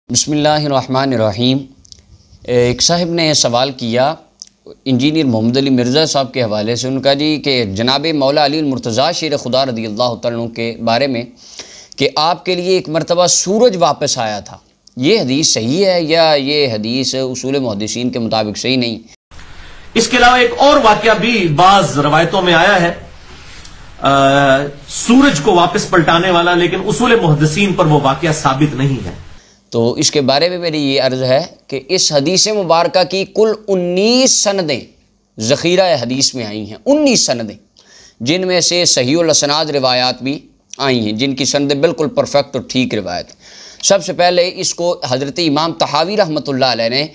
بسم اللہ الرحمن الرحیم۔ ایک صاحب نے سوال کیا انجینئر محمد علی مرزا صاحب کے حوالے سے، ان کا جی کہ جناب مولا علی المرتضیٰ شیر خدا رضی اللہ تعالیٰ عنہ کے بارے میں کہ آپ کے لیے ایک مرتبہ سورج واپس آیا تھا، یہ حدیث صحیح ہے یا یہ حدیث اصول محدثین کے مطابق صحیح نہیں؟ اس کے علاوہ ایک اور واقعہ بھی بعض روایتوں میں آیا ہے سورج کو واپس پلٹانے والا، لیکن اصول محدثین پر وہ واقعہ ثابت نہیں ہے۔ تو اس کے بارے میں میری یہ عرض ہے کہ اس حدیث مبارکہ کی کل 19 سندیں ذخیرہ حدیث میں آئی ہیں، 19 سندیں، جن میں سے صحیح الاسناد روایات بھی آئی ہیں، جن کی سندیں بالکل پرفیکٹ اور ٹھیک روایت ہیں۔ سب سے پہلے اس کو حضرت امام طحاوی رحمۃ اللہ علیہ نے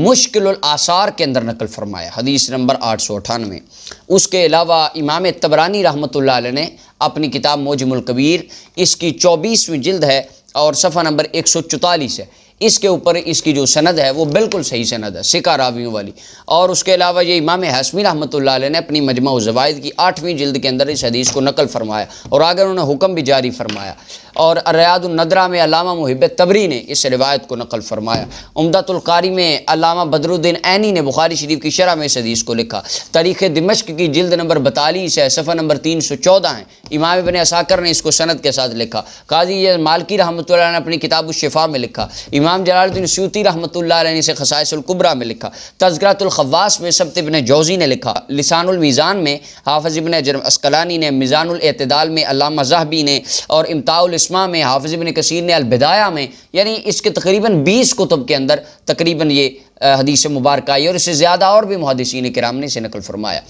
مشکل الاثار کے اندر نقل فرمایا، حدیث نمبر 898۔ اس کے علاوہ امام طبرانی رحمۃ اللہ علیہ نے اپنی کتاب معجم الکبیر، اس کی 24ویں جلد ہے اور صفحہ نمبر 144 ہے، اس کے اوپر اس کی جو سند ہے وہ بالکل صحیح سند ہے، ثقہ راویوں والی۔ اور اس کے علاوہ یہ امام حاسمی رحمۃ اللہ علیہ نے اپنی مجمع الزوائد کی 8ویں جلد کے اندر اس حدیث کو نقل فرمایا اور آگے انہوں نے حکم بھی جاری فرمایا۔ اور ریاض الندرہ میں علامہ محب تبری نے اس روایت کو نقل فرمایا۔ عمدۃ القاری میں علامہ بدر الدین عینی نے بخاری شریف کی شرح میں اس حدیث کو لکھا۔ تاریخ دمشق کی جلد نمبر 42 ہے، صفحہ نمبر 314 ہے، امام ابن عساکر نے اس کو سند کے ساتھ لکھا۔ قاضی مالکی رحمۃ اللہ نے اپنی کتاب الشفاء میں لکھا۔ امام جلال الدین سیوطی رحمۃ اللہ علیہ نے اسے خصائص الکبریٰ میں لکھا۔ تذکرۃ الخواص میں سبت ابن جوزی نے لکھا۔ لسان المیزان میں حافظ ابن حجر اسقلانی نے، میزان الاعتدال میں علامہ ذہبی نے، اور امتاع الاسماء میں حافظ ابن کثیر نے، البدایہ میں، یعنی اس کے تقریباً 20 کتب کے اندر تقریباً یہ حدیث مبارکہ آئی، اور اس سے زیادہ اور بھی محدثین کرام نے اسے نقل فرمایا۔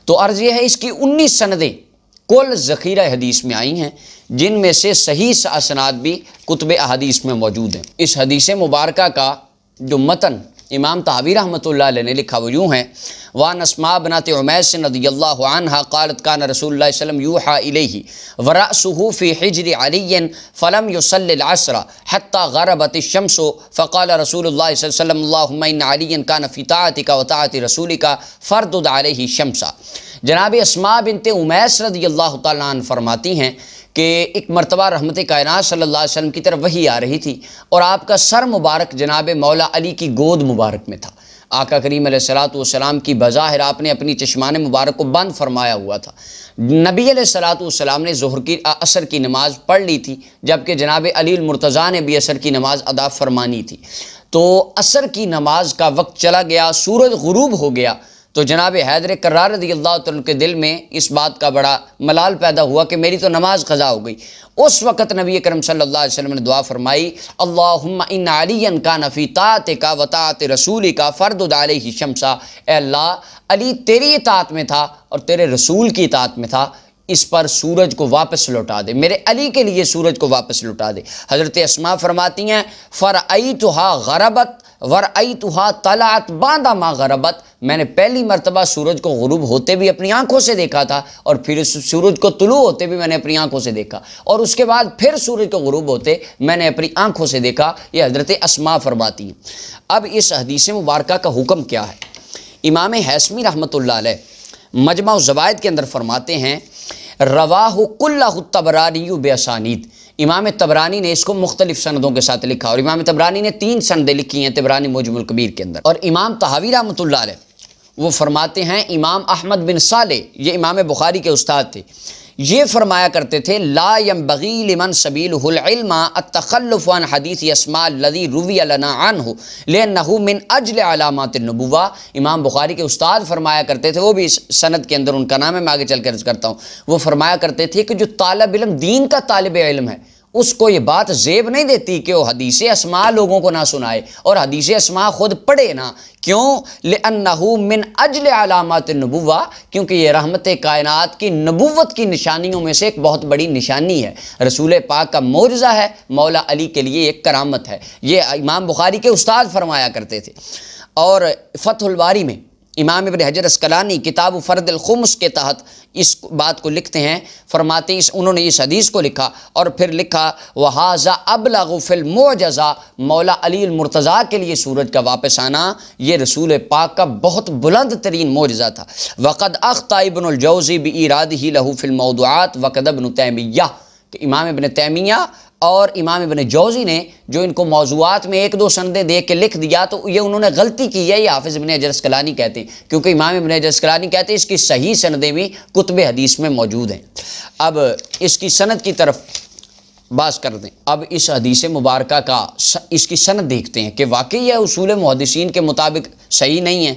تو عرض یہ ہے اس کی 19 سندیں کل ذخیرہ حدیث میں آئی ہیں، جن میں سے صحیح اسناد بھی کتب احادیث میں موجود ہیں۔ اس حدیث مبارکہ کا جو متن امام طحاوی رحمۃ اللہ علیہ نے لکھا وہ یوں ہے: وعن اسماء بنت عمیس رضی اللہ عنہا قالت کان رسول اللہ صلی اللہ علیہ وسلم یوحى الیہ ورأسہ فی حجر علی فلم یصلی العصر حتی غربت الشمس فقال رسول اللہ صلی اللہ علیہ وسلم اللہم ان علی کان فی طاعتک وطاعت رسولک فردد علیہ الشمس۔ جناب اسماء بنت عمیس رضی اللہ تعالیٰ عنہ فرماتی ہیں کہ ایک مرتبہ رحمت کائنات صلی اللہ علیہ وسلم کی طرف وحی آ رہی تھی اور آپ کا سر مبارک جناب مولا علی کی گود مبارک میں تھا۔ آقا کریم علیہ السلام کی بظاہر آپ نے اپنی چشمان مبارک کو بند فرمایا ہوا تھا۔ نبی علیہ السلام نے عصر کی نماز پڑھ لی تھی، جبکہ جناب علی المرتضیٰ نے بھی عصر کی نماز ادا فرمانی تھی۔ تو عصر کی نماز کا وقت چلا گیا، سورج غروب ہو گیا، تو جناب حیدر کرار رضی اللہ تعالیٰ کے دل میں اس بات کا بڑا ملال پیدا ہوا کہ میری تو نماز قضا ہو گئی۔ اس وقت نبی کرم صلی اللہ علیہ وسلم نے دعا فرمائی: اللہم ان علی کان فی طاعتک وطاعت رسولک فردد علیہ الشمس۔ اے اللہ، علی تیری اطاعت میں تھا اور تیرے رسول کی اطاعت میں تھا، اس پر سورج کو واپس لوٹا دے، میرے علی کے لیے سورج کو واپس لوٹا دے۔ حضرت اسماء فرماتی ہیں فرأیتھا غربت ورأیتھا طلعت بعد ما غربت، میں نے پہلی مرتبہ سورج کو غروب ہوتے بھی اپنی آنکھوں سے دیکھا تھا اور پھر سورج کو طلوع ہوتے بھی میں نے اپنی آنکھوں سے دیکھا، اور اس کے بعد پھر سورج کو غروب ہوتے میں نے اپنی آنکھوں سے دیکھا۔ یہ حضرت اسماء فرماتی ہیں۔ اب اس حدیث مبارکہ کا حکم کیا ہے؟ امام حاسمی رحمۃ اللہ علیہ مجمع الزوائد کے اندر فرماتے ہیں رواہ کلہ الطبرانی باسانید۔ امام طبرانی نے اس کو مختلف سندوں کے ساتھ لکھا، اور امام طبرانی نے 3 سندیں لکھی ہیں طبرانی معجم الکبیر کے اندر۔ اور امام طحاوی رحمۃ اللہ علیہ وہ فرماتے ہیں، امام احمد بن صالح یہ امام بخاری کے استاد تھے، یہ فرمایا کرتے تھے لا ينبغي لمن سبيله العلم التخلف عن حدیث اسماء الذي روی لنا عنه لانه من اجل علامات النبوہ۔ امام بخاری کے استاد فرمایا کرتے تھے، وہ بھی اس سند کے اندر ان کا نام ہے، میں آگے چل کر عرض کرتا ہوں، وہ فرمایا کرتے تھے کہ جو طالب علم دین کا طالب علم ہے اس کو یہ بات زیب نہیں دیتی کہ وہ حدیث اسماء لوگوں کو نہ سنائے اور حدیث اسماء خود پڑھے نہ۔ کیوں؟ لأنه من اجل علامات النبوہ، کیونکہ یہ رحمت کائنات کی نبوت کی نشانیوں میں سے ایک بہت بڑی نشانی ہے، رسول پاک کا معجزہ ہے، مولا علی کے لیے ایک کرامت ہے۔ یہ امام بخاری کے استاد فرمایا کرتے تھے۔ اور فتح الباری میں امام ابن حجر اسقلانی کتاب فرد الخمس کے تحت اس بات کو لکھتے ہیں، فرماتے ہیں انہوں نے اس حدیث کو لکھا اور پھر لکھا وَهَذَا أَبْلَغُ فِي الْمُعْجَزَةِ، مولا علی المرتضیٰ کے لیے سورج کا واپس آنا یہ رسول پاک کا بہت بلند ترین معجزہ تھا۔ وَقَدْ أَخْطَأَ ابن الجوزی بِإِيرَادِهِ لَهُ فِي الْمَوْضُوعَاتِ وَقَدْ ابن تیمیہ، کہ امام ابن تیمیہ اور امام ابن جوزی نے جو ان کو موضوعات میں 1-2 سندیں دے کے لکھ دیا تو یہ انہوں نے غلطی کی ہے، یہ حافظ ابن حجر اسقلانی کہتے ہیں، کیونکہ امام ابن حجر اسقلانی کہتے ہیں اس کی صحیح سندیں بھی کتب حدیث میں موجود ہیں۔ اب اس کی سند کی طرف باز کر دیں۔ اب اس حدیث مبارکہ کا اس کی سند دیکھتے ہیں کہ واقعی یہ اصول محدثین کے مطابق صحیح نہیں ہے۔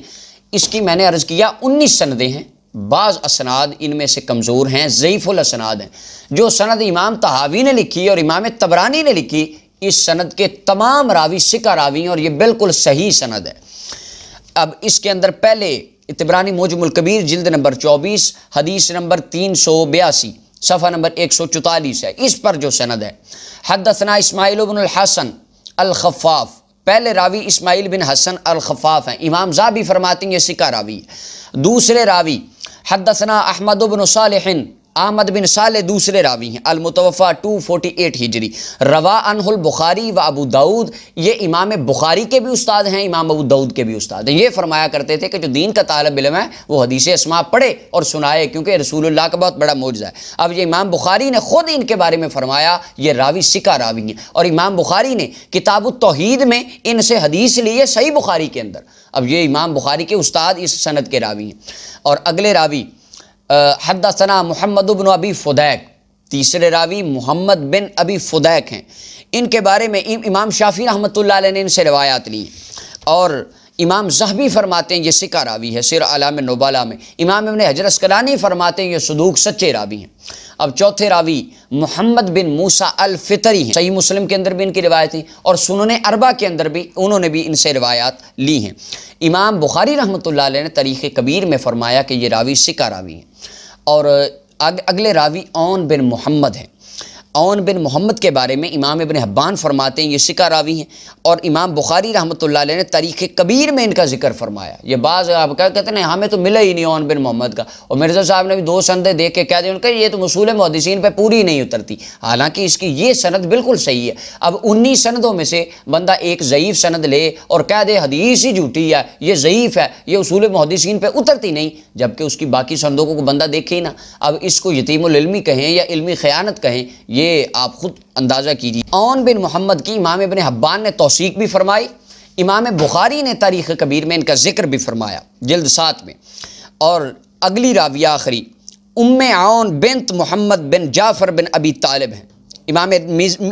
اس کی میں نے عرض کیا 19 سندیں ہیں، بعض اسناد ان میں سے کمزور ہیں، ضعیف الاسناد ہیں۔ جو سند امام طحاوی نے لکھی اور امام طبرانی نے لکھی، اس سند کے تمام راوی ثقہ راوی ہیں اور یہ بالکل صحیح سند ہے۔ اب اس کے اندر پہلے طبرانی معجم الکبیر جلد نمبر 24 حدیث نمبر 382 صفحہ نمبر 144 ہے، اس پر جو سند ہے، حدثنا اسماعیل بن الحسن الخفاف، پہلے راوی اسماعیل بن حسن الخفاف ہیں، امام ذہبی فرماتے ہیں یہ ثقہ راوی ہے۔ دوسرے راوی حدثنا احمد بن صالح، احمد بن صالح دوسرے راوی ہیں، المتوفہ 248 ہجری، روا عنہ البخاری و ابو داود، یہ امام بخاری کے بھی استاد ہیں، امام ابو داود کے بھی استاد ہیں۔ یہ فرمایا کرتے تھے کہ جو دین کا طالب علم ہے وہ حدیث اسماء پڑھے اور سنائے، کیونکہ رسول اللہ کا بہت بڑا معجزہ ہے۔ اب یہ امام بخاری نے خود ان کے بارے میں فرمایا یہ راوی ثقہ راوی ہیں، اور امام بخاری نے کتاب التوحید میں ان سے حدیث لی ہے صحیح بخاری کے اندر۔ اب یہ امام بخاری کے استاد اس سند کے راوی ہیں۔ اور اگلے راوی حدثنا محمد بن ابی فدیک، تیسرے راوی محمد بن ابی فدیک ہیں، ان کے بارے میں امام شافعی رحمۃ اللہ علیہ نے ان سے روایات لی ہیں، اور امام ذہبی فرماتے ہیں یہ ثقہ راوی ہے سیر اعلام النبلاء میں، امام ابن حجر اسقلانی فرماتے ہیں یہ صدوق سچے راوی ہیں۔ اب چوتھے راوی محمد بن موسیٰ الفطری ہیں، صحیح مسلم کے اندر بھی ان کی روایت ہیں اور سنن اربع کے اندر بھی انہوں نے بھی ان سے روایات لی ہیں۔ امام بخاری رحمۃ اللہ علیہ نے تاریخ کبیر میں فرمایا کہ یہ راوی ثقہ راوی ہیں۔ اور اگلے راوی عون بن محمد ہیں، عون بن محمد کے بارے میں امام ابن حبان فرماتے ہیں یہ ثقہ راوی ہیں، اور امام بخاری رحمۃ اللہ علیہ نے تاریخ کبیر میں ان کا ذکر فرمایا۔ یہ بعض آپ کہتے ہیں ہمیں تو ملا ہی نہیں عون بن محمد کا، اور مرزا صاحب نے بھی 2 سندیں دیکھ کے کہہ دیا ان کا یہ تو اصول محدثین پہ پوری نہیں اترتی، حالانکہ اس کی یہ سند بالکل صحیح ہے۔ اب 19 سندوں میں سے بندہ ایک ضعیف سند لے اور کہہ دے حدیث ہی جھوٹی ہے، یہ ضعیف ہے، یہ اصول محدثین پہ اترتی نہیں، جبکہ اس کی باقی سندوں کو بندہ دیکھے ہی نہ۔ اب اس کو یتیم العلمی کہیں یا علمی خیانت کہیں، یہ آپ خود اندازہ کیجیے۔ عون بن محمد کی امام ابن حبان نے توثیق بھی فرمائی، امام بخاری نے تاریخ کبیر میں ان کا ذکر بھی فرمایا جلد 7 میں۔ اور اگلی راویہ آخری عون بنت محمد بن جعفر بن ابی طالب ہیں،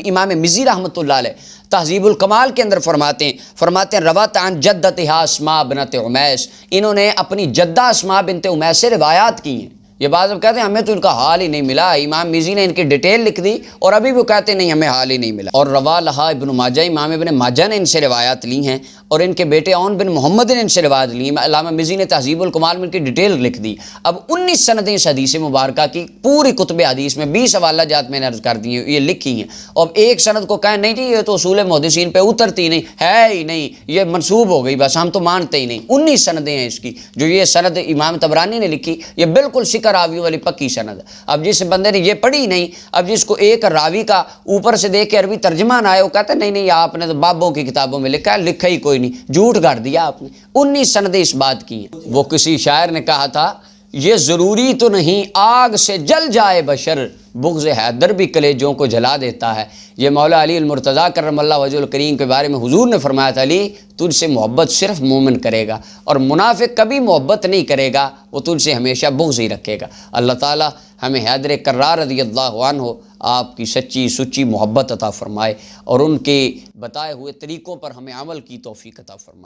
امام مزی رحمۃ اللہ علیہ تہذیب الکمال کے اندر فرماتے ہیں روات عن جدتها اسماء بنت امیس، انہوں نے اپنی جدہ اسماء بنت امیس سے روایات کی ہیں۔ یہ بعض اب کہتے ہیں ہمیں تو ان کا حال ہی نہیں ملا، امام مزی نے ان کی ڈیٹیل لکھ دی اور ابھی وہ کہتے ہیں نہیں ہمیں حال ہی نہیں ملا۔ اور روا لہا ابن ماجہ، امام ابن ماجہ نے ان سے روایات لی ہیں، اور ان کے بیٹے عون بن محمد نے ان سے روایت لی ہیں۔ علامہ مزی نے تہذیب الکمال میں ان کی ڈیٹیل لکھ دی۔ اب 19 سندیں اس حدیث مبارکہ کی پوری کتب حدیث میں 20 حوالہ جات میں نے عرض کر دی ہیں، یہ لکھی ہیں۔ اور ایک سند کو کہیں نہیں جی یہ تو اصول محدثین پہ اترتی نہیں ہے ہی نہیں، یہ منسوب ہو گئی، بس ہم تو مانتے ہی نہیں۔ 19 سندیں ہیں اس کی، جو یہ سند امام طبرانی نے لکھی یہ بالکل ثقہ راویوں والی پکی سند۔ اب جس بندے نے یہ پڑھی نہیں، اب جس کو ایک راوی کا اوپر سے دیکھ کے عربی ترجمہ نہ آئے، وہ کہتا ہے نہیں آپ نے تو بابوں کی کتابوں میں لکھا ہے، لکھا ہی کوئی نہیں، جھوٹ گھڑ دیا آپ نے۔ 19 سندیں اس بات کی ہیں۔ وہ کسی شاعر نے کہا تھا یہ ضروری تو نہیں آگ سے جل جائے بشر، بغض حیدر بھی کلیجوں کو جلا دیتا ہے۔ یہ مولا علی المرتضیٰ کرم اللہ وجہ الکریم کے بارے میں حضور نے فرمایا تھا علی تجھ سے محبت صرف مومن کرے گا، اور منافق کبھی محبت نہیں کرے گا، وہ تجھ سے ہمیشہ بغض ہی رکھے گا۔ اللہ تعالی ہمیں حیدر کرار رضی اللہ عنہ آپ کی سچی سچی محبت عطا فرمائے، اور ان کے بتائے ہوئے طریقوں پر ہمیں عمل کی توفیق عطا فرمائے۔